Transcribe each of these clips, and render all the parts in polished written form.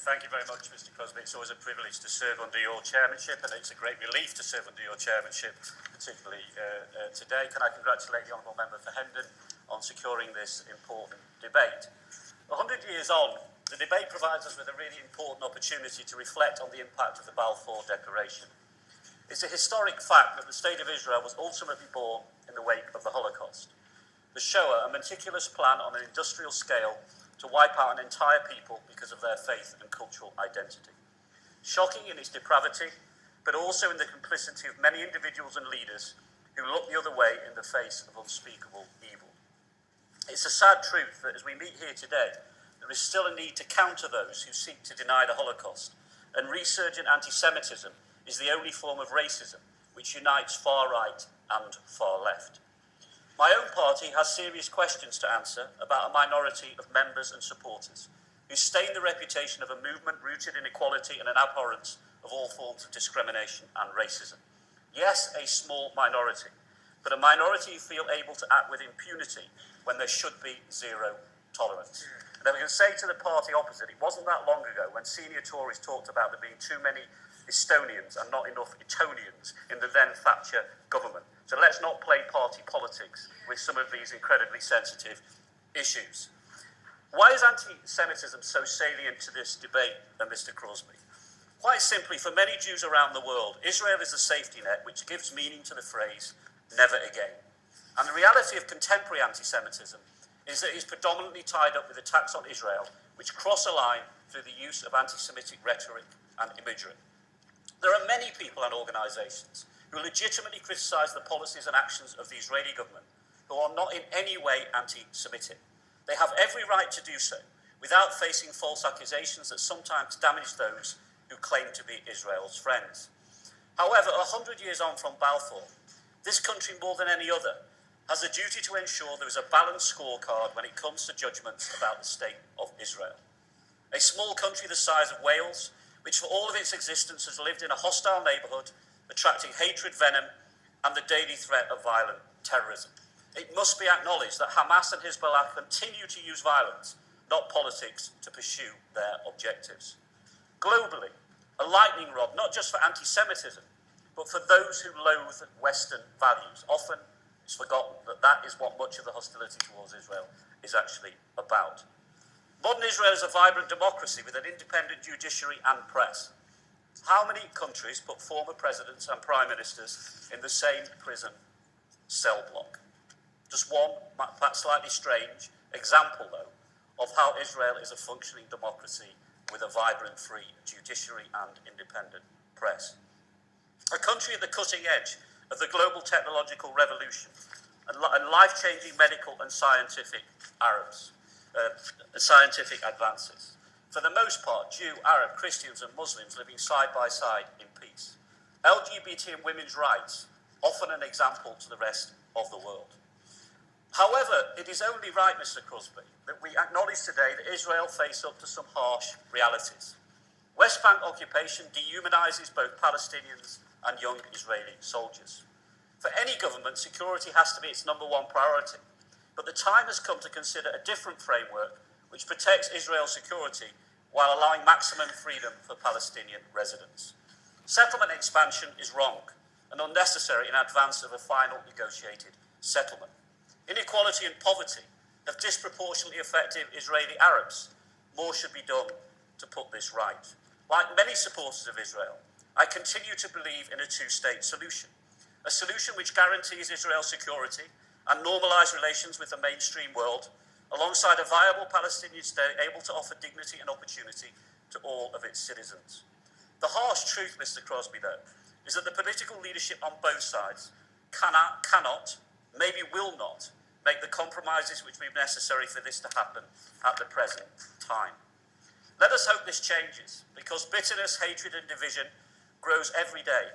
Thank you very much, Mr. Crosby. It's always a privilege to serve under your chairmanship, and it's a great relief to serve under your chairmanship, particularly today. Can I congratulate the Honourable Member for Hendon on securing this important debate. 100 years on, the debate provides us with a really important opportunity to reflect on the impact of the Balfour Declaration. It's a historic fact that the State of Israel was ultimately born in the wake of the Holocaust. The Shoah, a meticulous plan on an industrial scale to wipe out an entire people because of their faith and cultural identity. Shocking in its depravity, but also in the complicity of many individuals and leaders who look the other way in the face of unspeakable evil. It's a sad truth that as we meet here today, there is still a need to counter those who seek to deny the Holocaust, and resurgent anti-Semitism is the only form of racism which unites far right and far left. My own party has serious questions to answer about a minority of members and supporters who stain the reputation of a movement rooted in equality and an abhorrence of all forms of discrimination and racism. Yes, a small minority, but a minority who feel able to act with impunity when there should be zero tolerance. And we can say to the party opposite, it wasn't that long ago when senior Tories talked about there being too many Estonians and not enough Etonians in the then Thatcher government. So let's not play party politics with some of these incredibly sensitive issues. Why is anti-Semitism so salient to this debate, Mr. Crosby? Quite simply, for many Jews around the world, Israel is a safety net which gives meaning to the phrase, never again. And the reality of contemporary anti-Semitism is that it is predominantly tied up with attacks on Israel, which cross a line through the use of anti-Semitic rhetoric and imagery. There are many people and organisations who legitimately criticise the policies and actions of the Israeli government who are not in any way anti-Semitic. They have every right to do so without facing false accusations that sometimes damage those who claim to be Israel's friends. However, 100 years on from Balfour, this country more than any other has a duty to ensure there is a balanced scorecard when it comes to judgments about the state of Israel. A small country the size of Wales, which for all of its existence has lived in a hostile neighbourhood, attracting hatred, venom, and the daily threat of violent terrorism. It must be acknowledged that Hamas and Hezbollah continue to use violence, not politics, to pursue their objectives. Globally, a lightning rod, not just for anti-Semitism, but for those who loathe Western values. Often it's forgotten that that is what much of the hostility towards Israel is actually about. Modern Israel is a vibrant democracy with an independent judiciary and press. How many countries put former presidents and prime ministers in the same prison cell block? Just one, perhaps slightly strange, example, though, of how Israel is a functioning democracy with a vibrant, free judiciary and independent press. A country at the cutting edge of the global technological revolution and life-changing medical and scientific advances. For the most part, Jew, Arab, Christians and Muslims living side by side in peace. LGBT and women's rights, often an example to the rest of the world. However, it is only right, Mr. Crosby, that we acknowledge today that Israel faces up to some harsh realities. West Bank occupation dehumanises both Palestinians and young Israeli soldiers. For any government, security has to be its number one priority, but the time has come to consider a different framework which protects Israel's security while allowing maximum freedom for Palestinian residents. Settlement expansion is wrong and unnecessary in advance of a final negotiated settlement. Inequality and poverty have disproportionately affected Israeli Arabs. More should be done to put this right. Like many supporters of Israel, I continue to believe in a two-state solution, a solution which guarantees Israel's security and normalised relations with the mainstream world, alongside a viable Palestinian state able to offer dignity and opportunity to all of its citizens. The harsh truth, Mr. Crosby, though, is that the political leadership on both sides cannot, maybe will not, make the compromises which will be necessary for this to happen at the present time. Let us hope this changes, because bitterness, hatred and division grows every day,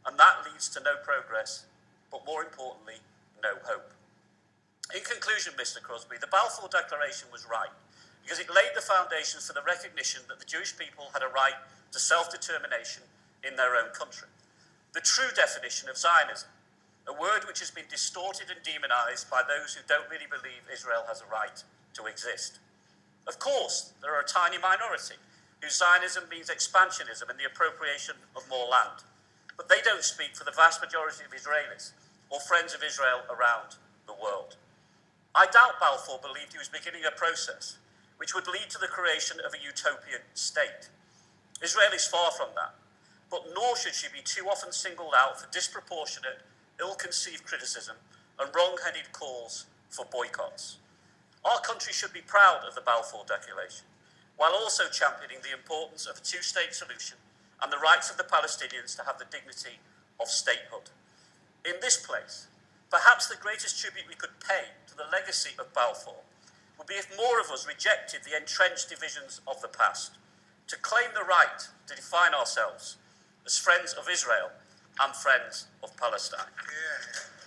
and that leads to no progress, but more importantly, no hope. In conclusion, Mr. Crosby, the Balfour Declaration was right because it laid the foundations for the recognition that the Jewish people had a right to self-determination in their own country. The true definition of Zionism, a word which has been distorted and demonised by those who don't really believe Israel has a right to exist. Of course, there are a tiny minority whose Zionism means expansionism and the appropriation of more land. But they don't speak for the vast majority of Israelis or friends of Israel around the world. I doubt Balfour believed he was beginning a process which would lead to the creation of a utopian state. Israel is far from that, but nor should she be too often singled out for disproportionate, ill-conceived criticism and wrong-headed calls for boycotts. Our country should be proud of the Balfour Declaration, while also championing the importance of a two-state solution and the rights of the Palestinians to have the dignity of statehood. In this place, perhaps the greatest tribute we could pay to the legacy of Balfour would be if more of us rejected the entrenched divisions of the past, to claim the right to define ourselves as friends of Israel and friends of Palestine. Yeah.